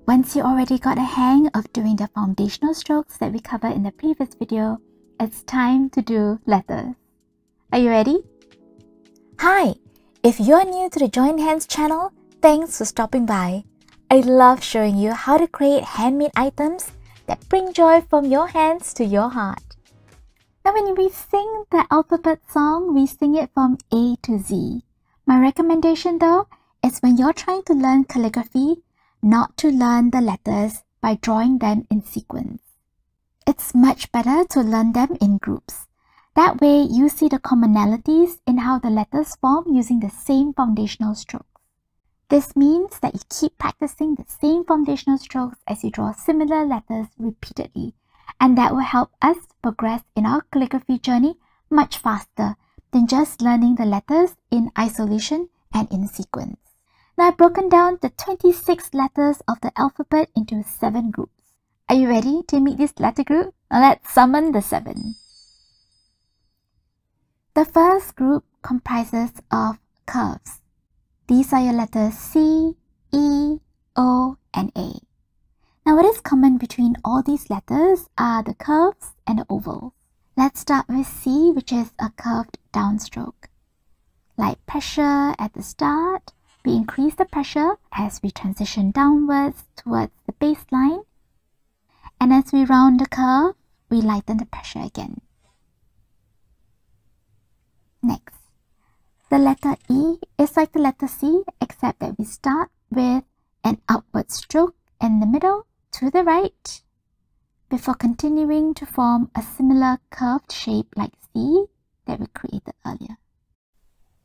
Once you already got a hang of doing the foundational strokes that we covered in the previous video, it's time to do letters. Are you ready? Hi! If you're new to the Join Hands channel, thanks for stopping by. I love showing you how to create handmade items that bring joy from your hands to your heart. Now when we sing the alphabet song, we sing it from A to Z. My recommendation though is when you're trying to learn calligraphy, not to learn the letters by drawing them in sequence. It's much better to learn them in groups. That way you see the commonalities in how the letters form using the same foundational strokes. This means that you keep practicing the same foundational strokes as you draw similar letters repeatedly, and that will help us progress in our calligraphy journey much faster than just learning the letters in isolation and in sequence. Now I've broken down the 26 letters of the alphabet into 7 groups. Are you ready to meet this letter group? Now let's summon the 7. The first group comprises of curves. These are your letters C, E, O, and A. Now what is common between all these letters are the curves and the ovals. Let's start with C, which is a curved downstroke. Like pressure at the start, we increase the pressure as we transition downwards towards the baseline. And as we round the curve, we lighten the pressure again. Next, the letter E is like the letter C, except that we start with an upward stroke in the middle to the right, before continuing to form a similar curved shape like C that we created earlier.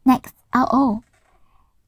Next, our O.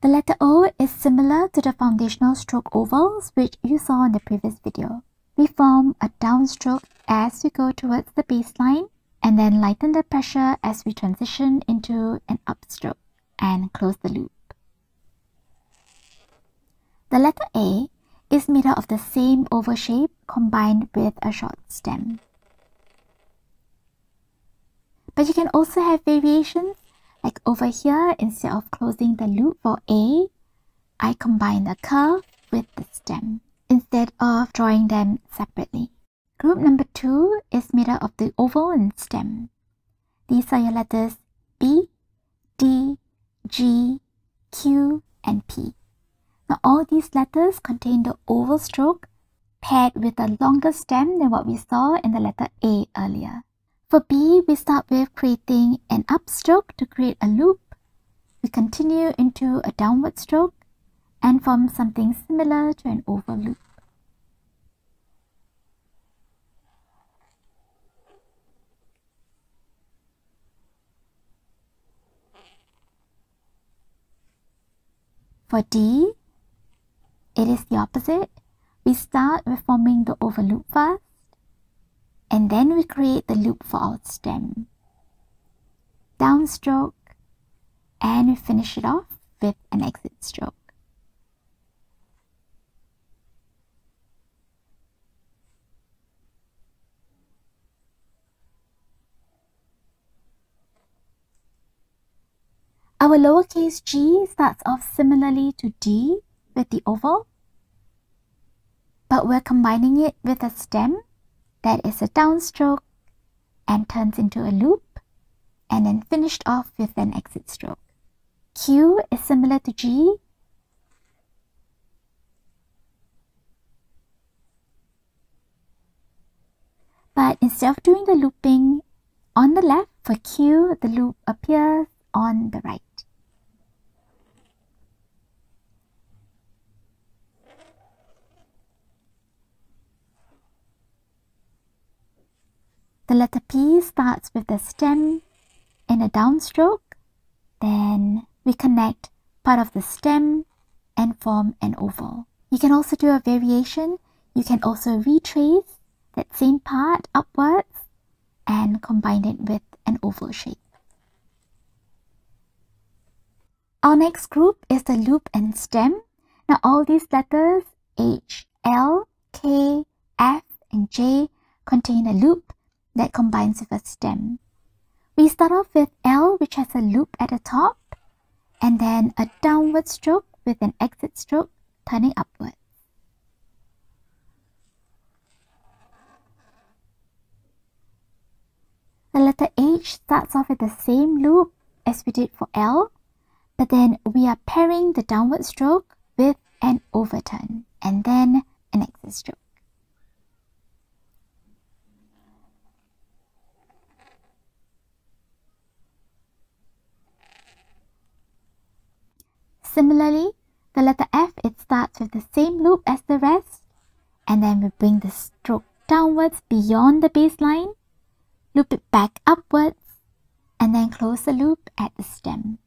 The letter O is similar to the foundational stroke ovals which you saw in the previous video. We form a downstroke as we go towards the baseline and then lighten the pressure as we transition into an upstroke and close the loop. The letter A is made out of the same oval shape combined with a short stem. But you can also have variations. Like over here, instead of closing the loop for A, I combine the curve with the stem instead of drawing them separately. Group number 2 is made up of the oval and stem. These are your letters B, D, G, Q, and P. Now all these letters contain the oval stroke paired with a longer stem than what we saw in the letter A earlier. For B, we start with creating an upstroke to create a loop. We continue into a downward stroke and form something similar to an oval loop. For D, it is the opposite. We start with forming the oval loop first, and then we create the loop for our stem. Downstroke, and we finish it off with an exit stroke. Our lowercase g starts off similarly to D with the oval, but we're combining it with a stem that is a downstroke and turns into a loop and then finished off with an exit stroke. Q is similar to G, but instead of doing the looping on the left, for Q the loop appears on the right. The letter P starts with the stem in a downstroke, then we connect part of the stem and form an oval. You can also do a variation. You can also retrace that same part upwards and combine it with an oval shape. Our next group is the loop and stem. Now all these letters H, L, K, F, and J contain a loop that combines with a stem. We start off with L, which has a loop at the top, and then a downward stroke with an exit stroke turning upwards. with the same loop as we did for L, but then we are pairing the downward stroke with an overturn and then an exit stroke. Similarly, the letter F, it starts with the same loop as the rest, and then we bring the stroke downwards beyond the baseline, loop it back upwards, and then close the loop at the stem.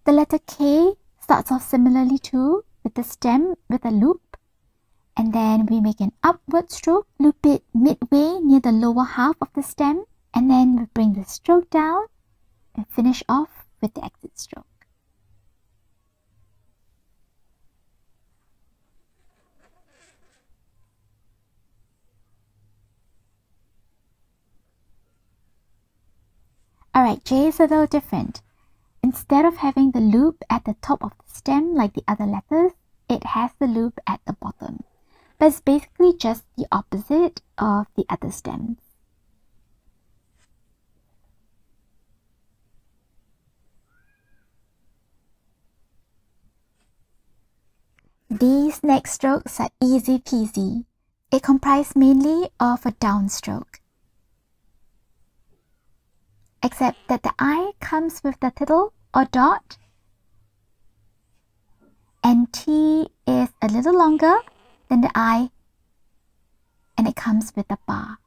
The letter K starts off similarly too, with the stem with a loop, and then we make an upward stroke, loop it midway near the lower half of the stem, and then we bring the stroke down and finish off with the exit stroke. Alright, J is a little different. Instead of having the loop at the top of the stem like the other letters, it has the loop at the bottom. But it's basically just the opposite of the other stems. These next strokes are easy peasy. It comprises mainly of a downstroke, except that the I comes with the tittle or dot, and T is a little longer than the I, and it comes with a bar.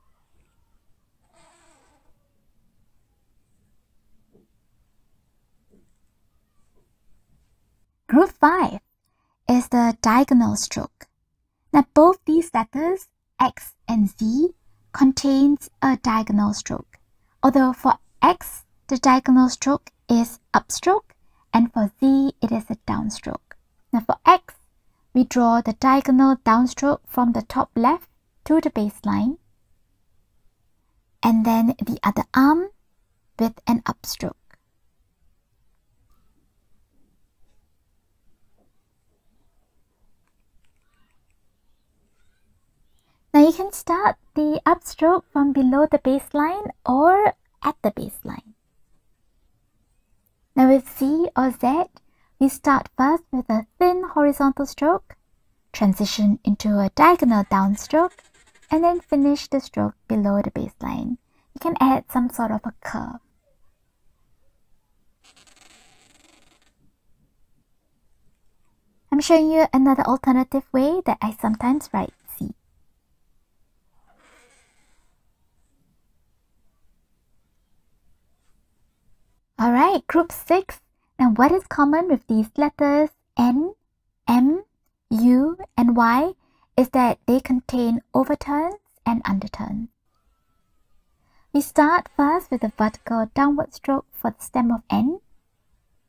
Group 5 is the diagonal stroke. Now both these letters, X and Z, contains a diagonal stroke, although for X, the diagonal stroke is upstroke, and for Z, it is a downstroke. Now for X, we draw the diagonal downstroke from the top left to the baseline, and then the other arm with an upstroke. Now you can start the upstroke from below the baseline or at the baseline. Now with Z or Z, we start first with a thin horizontal stroke, transition into a diagonal downstroke, and then finish the stroke below the baseline. You can add some sort of a curve. I'm showing you another alternative way that I sometimes write Z. Alright, group 6. Now what is common with these letters N, M, U, and Y is that they contain overturns and underturns. We start first with a vertical downward stroke for the stem of N,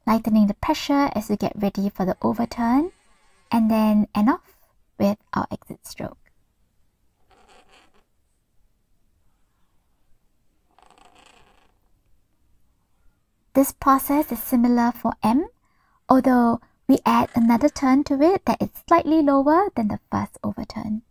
lightening the pressure as we get ready for the overturn, and then end off with our exit stroke. This process is similar for M, although we add another turn to it that is slightly lower than the first overturn.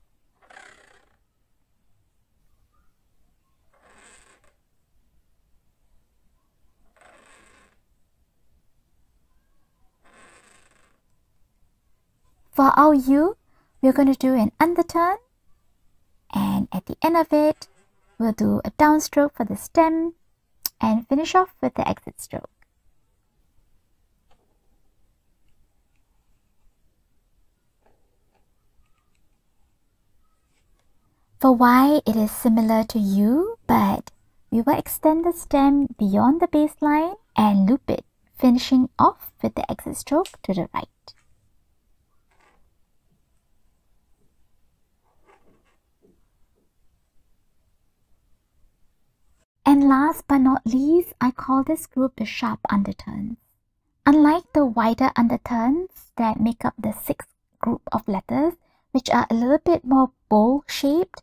For our U, we're going to do an underturn, and at the end of it, we'll do a downstroke for the stem and finish off with the exit stroke. For Y, it is similar to U, but we will extend the stem beyond the baseline and loop it, finishing off with the exit stroke to the right. And last but not least, I call this group the sharp underturns. Unlike the wider underturns that make up the sixth group of letters, which are a little bit more bowl-shaped,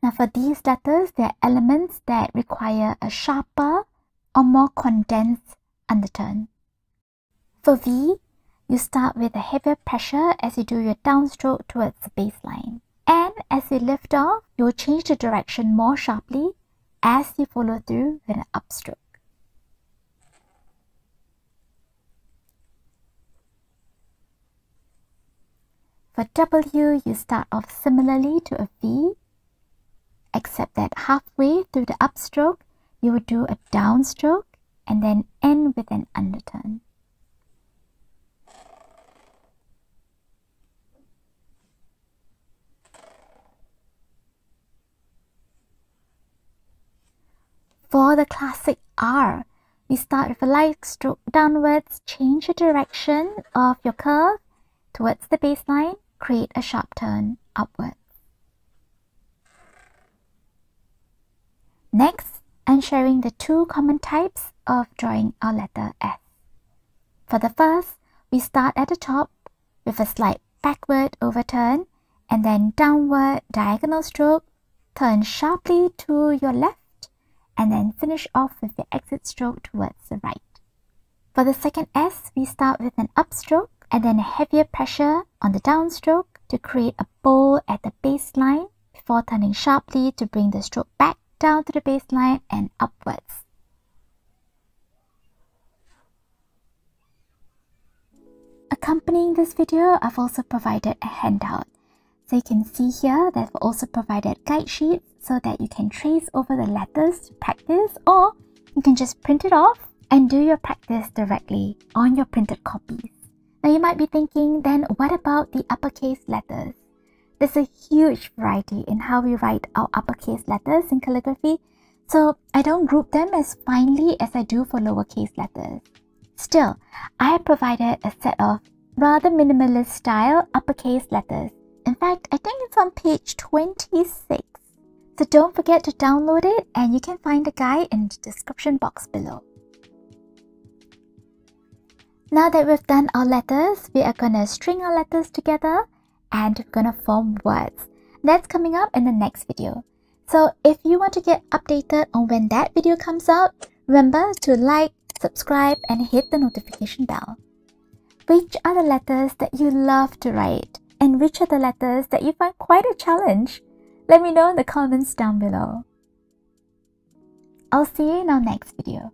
now for these letters, there are elements that require a sharper or more condensed underturn. For V, you start with a heavier pressure as you do your downstroke towards the baseline. And as you lift off, you'll change the direction more sharply as you follow through with an upstroke. For W, you start off similarly to a V, except that halfway through the upstroke, you will do a downstroke and then end with an underturn. For the classic R, we start with a light stroke downwards, change the direction of your curve towards the baseline, create a sharp turn upwards. Next, I'm sharing the two common types of drawing our letter S. For the first, we start at the top with a slight backward overturn and then downward diagonal stroke, turn sharply to your left, and then finish off with the exit stroke towards the right. For the second S, we start with an upstroke and then a heavier pressure on the downstroke to create a bowl at the baseline before turning sharply to bring the stroke back down to the baseline and upwards. Accompanying this video, I've also provided a handout. So you can see here that I've also provided guide sheets so that you can trace over the letters to practice, or you can just print it off and do your practice directly on your printed copies. Now you might be thinking, then what about the uppercase letters? There's a huge variety in how we write our uppercase letters in calligraphy, so I don't group them as finely as I do for lowercase letters. Still, I have provided a set of rather minimalist style uppercase letters. In fact, I think it's on page 26. So don't forget to download it, and you can find the guide in the description box below. Now that we've done our letters, we are going to string our letters together and we're going to form words. That's coming up in the next video. So if you want to get updated on when that video comes out, remember to like, subscribe, and hit the notification bell. Which are the letters that you love to write? And which are the letters that you find quite a challenge? Let me know in the comments down below. I'll see you in our next video.